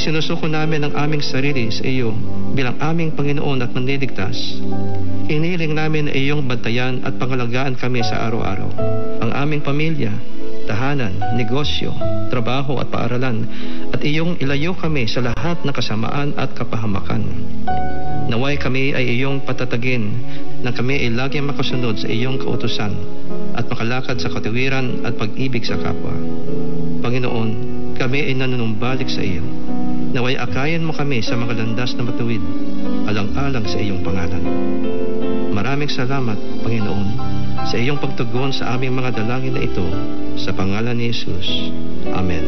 isinusuko namin ang aming sarili sa iyo bilang aming Panginoon at Manliligtas. Hinihiling namin na iyong bantayan at pangalagaan kami sa araw-araw. Ang aming pamilya, tahanan, negosyo, trabaho at paaralan, at iyong ilayo kami sa lahat ng kasamaan at kapahamakan. Naway kami ay iyong patatagin na kami ay laging makasunod sa iyong kautusan at makalakad sa katuwiran at pag-ibig sa kapwa. Panginoon, kami ay nanunumbalik sa iyo. Naway akayan mo kami sa mga landas na matuwid, alang-alang sa iyong pangalan. Maraming salamat, Panginoon, sa iyong pagtugon sa aming mga dalangin na ito, sa pangalan ni Jesus. Amen.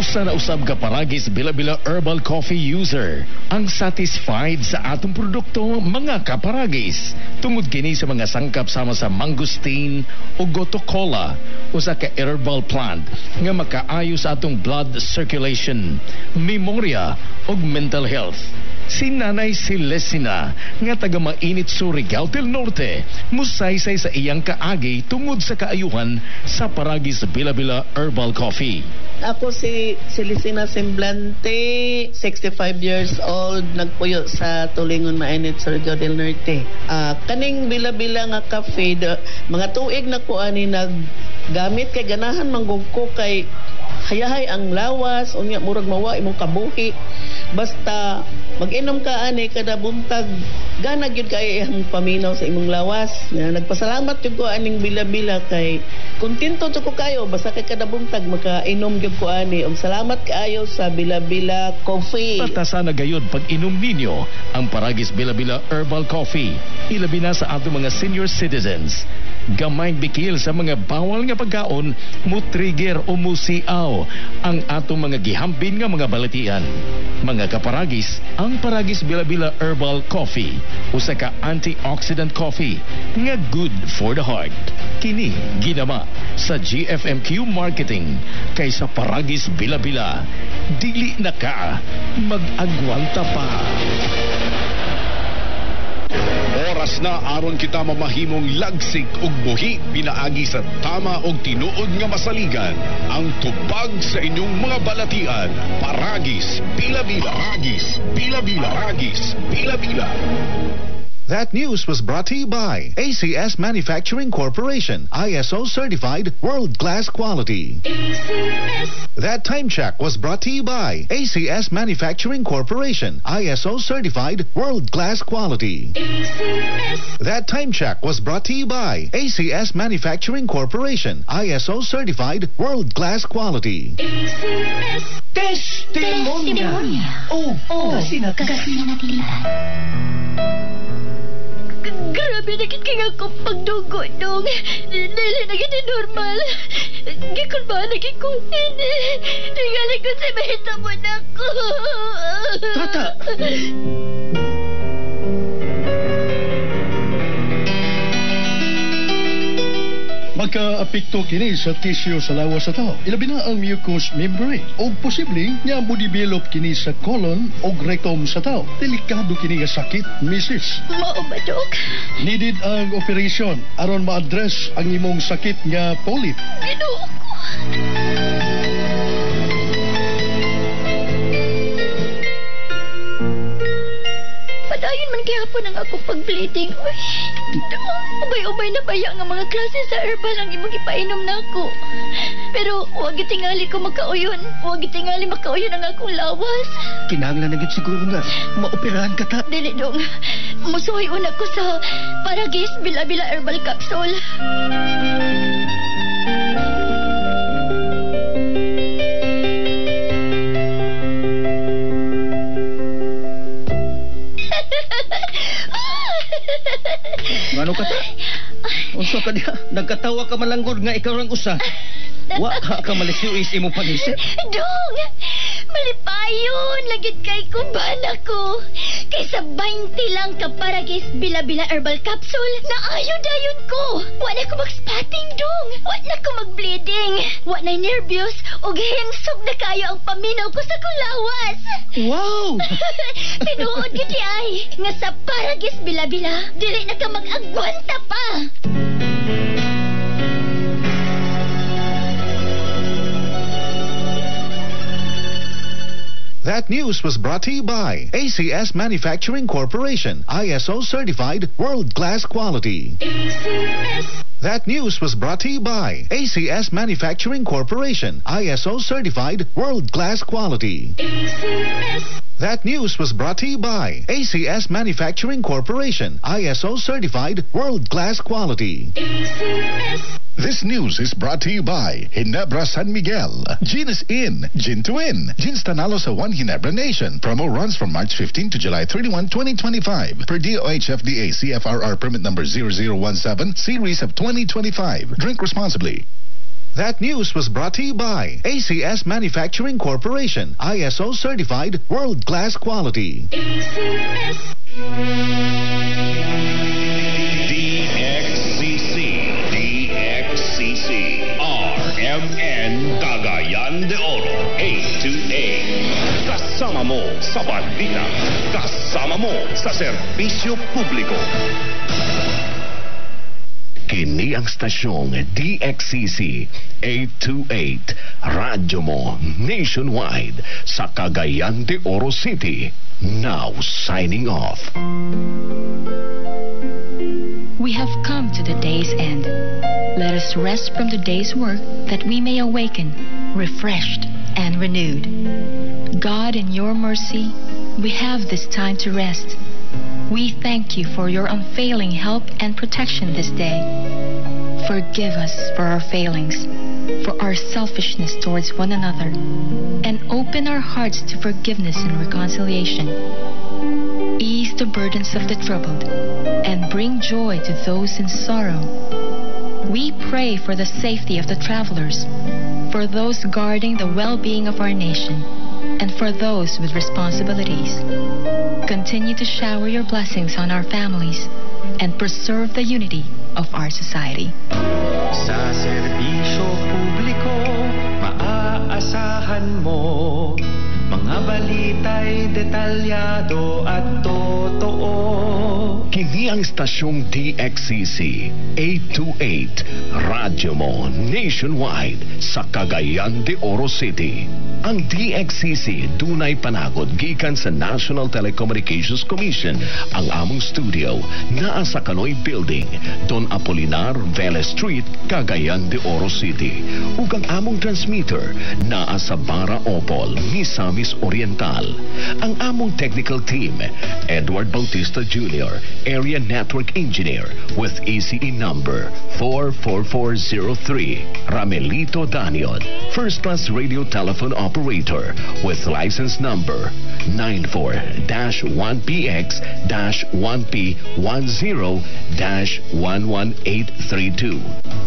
Usa na usab ka paragis Bila-Bila Herbal Coffee user ang satisfied sa atong produkto, mga kaparagis. Tungod kini sa mga sangkap sama sa mangosteen o goto cola, usa ka herbal plant nga makaayo sa atong blood circulation, memorya ug mental health. Si Nanay Celestina nga taga Mainit Surigao del Norte musaysay sa iyang kaagi tungod sa kaayuhan sa paragis Bila-Bila Herbal Coffee. Ako si Celestina Semblante, 65 years old, nagpuyo sa Tulingon, Mainit Surigao del Norte. Kaning Bila-Bila nga cafe, mga tuig na ko ani naggamit kay ganahan manggugko kay hayahay ang lawas, unya murag mawa imong kabuhi. Basta mag-inom ka ani kada buntag, gana gyud kay ang paminaw sa imong lawas. Nagpasalamat jud ko aning Bila-Bila kay kontento jud ko kayo basta kay kada buntag makainom jud ko ani. Og salamat kaayo sa Bila-Bila Coffee. Patasa na gayud pag inom ninyo ang paragis Bila-Bila Herbal Coffee. Ilabi na sa ato mga senior citizens. Gamay bikil sa mga bawal nga pagkaon, mo-trigger o musiaw ang atong mga gihambin nga mga balatian. Mga kaparagis, ang paragis Bila-Bila Herbal Coffee, usa ka antioxidant coffee nga good for the heart. Kini ginama sa GFMQ Marketing kaysa paragis Bila-Bila. Dili na ka mag-agwanta pa. Oras na aron kita mamahimong lagsik ug buhi pinaagi sa tama og tinuod nga masaligan. Ang tubag sa inyong mga balatian, paragis Bila-Bila. Paragis Bila-Bila. Paragis Bila-Bila. That news was brought to you by ACS Manufacturing Corporation, ISO certified world-class quality. ACS. That time check was brought to you by ACS Manufacturing Corporation, ISO certified world-class quality. ACS. That time check was brought to you by ACS Manufacturing Corporation, ISO certified world-class quality. ACS. Testimonia. Oh, kasi natilihan. Grabe na kit kaya akong pagdugo dong. Dili na kit normal. Gikon ba na kikunin? Tingali ko sa mahita mo na ko. Tata! Magka-apekto kini sa tissue sa lawas sa tao. Ilabi na ang mucous membrane. O posibleng nga mo develop kini sa colon o rectum sa tao. Delikado kini nga sakit, Mrs. Mao ba, Dok? Needed ang operation aron ma-address ang imong sakit nga polyp. Ginoo ko. Padayon man gihapon ang akong pag-bleeding. Uy, ubay-ubay na baya nga mga klase sa herbal ang imong ipainom na ako. Pero huwag itingali ko makauyon. Huwag itingali makauyon ang akong lawas. Kinahanglan na gid siguro nga maoperahan ka ta. Dili dong. Musuhay una ko sa paragis Bila-Bila Herbal Capsule. Ngano ka ta? Unsa ka diha? Nagkatawa ka malanggod nga ikaw rang usa. Wa ka malisiwis imo panisip. Dong! Malipayon! Lagit kay kumbana ko. Kaysa 20 lang ka Paragis Bila-Bila Herbal Capsule na ayo-dayon ko. Wa na ko mag-spotting dong. Wa na ko mag-bleeding. Wa na nervyos o himsog na kayo ang paminaw ko sa kulawas. Wow! Tinuod giti ay nga sa Paragis Bila-Bila dili na ka mag-agwanta pa. That news was brought to you by ACS Manufacturing Corporation, ISO certified world-class quality. That news was brought to you by ACS Manufacturing Corporation, ISO certified world-class quality. That news was brought to you by ACS Manufacturing Corporation, ISO certified world-class quality. This news is brought to you by Ginebra San Miguel, Gin is in, Gin to win. Gin's Tanalo sa One Ginebra Nation. Promo runs from March 15 to July 31, 2025. Per DOH FDA CFRR permit number 0017, series of 2025. Drink responsibly. That news was brought to you by ACS Manufacturing Corporation, ISO certified world-class quality. RMN Cagayan de Oro A2A. Kasama mo sa bandita. Kasama mo sa serbisyo publiko. Kini ang stasyong DXCC 828. Radyo mo nationwide sa Cagayan de Oro City. Now signing off. We have come to the day's end. Let us rest from the day's work that we may awaken, refreshed and renewed. God, in your mercy, we have this time to rest. We thank you for your unfailing help and protection this day. Forgive us for our failings, for our selfishness towards one another, and open our hearts to forgiveness and reconciliation. Ease the burdens of the troubled, and bring joy to those in sorrow. We pray for the safety of the travelers, for those guarding the well-being of our nation, and for those with responsibilities. Continue to shower your blessings on our families and preserve the unity of our society. Sa serbisyo publiko, maaasahan mo mga balita'y detalyado at totoo. Kini ang stasyong DXCC 828. Radyo mo nationwide sa Cagayan de Oro City. Ang DXCC dunay panagod gikan sa National Telecommunications Commission. Ang among studio naa sa Canoy Building, Don Apolinar Vélez Street, Cagayan de Oro City. Ug ang among transmitter naa sa Bara Opol, Misamis Oriental. Ang among technical team, Edward Bautista Jr., Area Network Engineer with ECE number 44403. Ramelito Danion, First Class Radio Telephone Operator with license number 94-1PX-1P10-11832.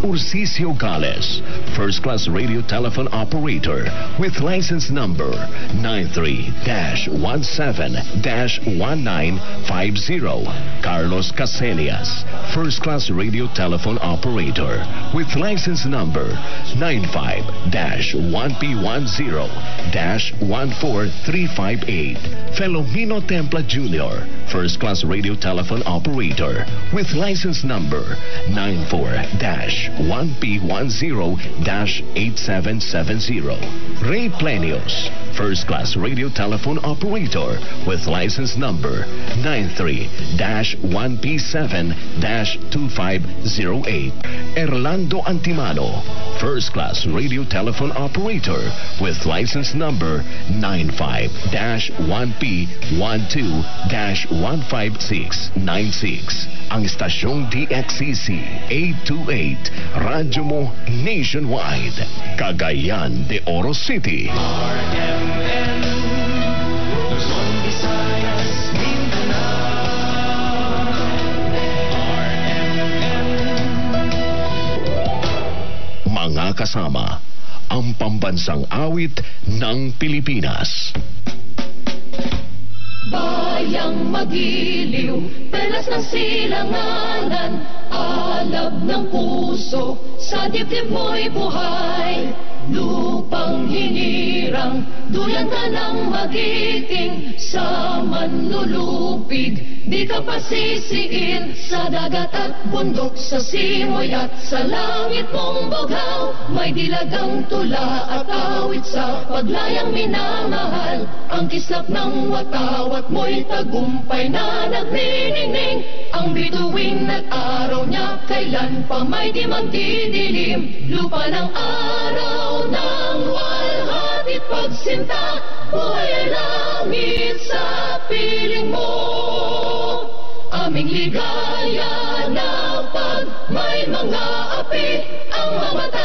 Urcisio Gales, First Class Radio Telephone Operator with license number 93-17-1950. Carlos Caselias, First Class Radio Telephone Operator with license number 95-1P10-14358. Filomeno Templa Jr., First Class Radio Telephone Operator with license number 94-1P10-8770. Ray Plenios, First Class Radio Telephone Operator with license number 93-1P7-2508. Erlando Antimano, First Class Radio Telephone Operator with license number 95-1P12-15696. Ang stasyong DXCC 828, radyo mo nationwide, Cagayan de Oro City. RMN, Luzon, Visayas, Mindanao. RMN. Mga kasama, ang pambansang awit ng Pilipinas. Bayan kayang magiliw, perlas ng silanganan, alab ng puso, sa dibdib mo'y buhay. Lupang hinirang, duyan ka ng magiting, sa manlulupig, di ka pasisiin, sa dagat at bundok, sa simoy at sa langit mong bughaw, may dilagang tula at awit sa paglayang minamahal, ang kislap ng watawat mo'y tagumpay na nagniningning, ang bituin at araw niya kailan pa may di magdidilim, lupa ng araw ng walhati pagsinta, buhay ay langit sa piling mo. Aming ligaya na pag may mga api, ang mamatay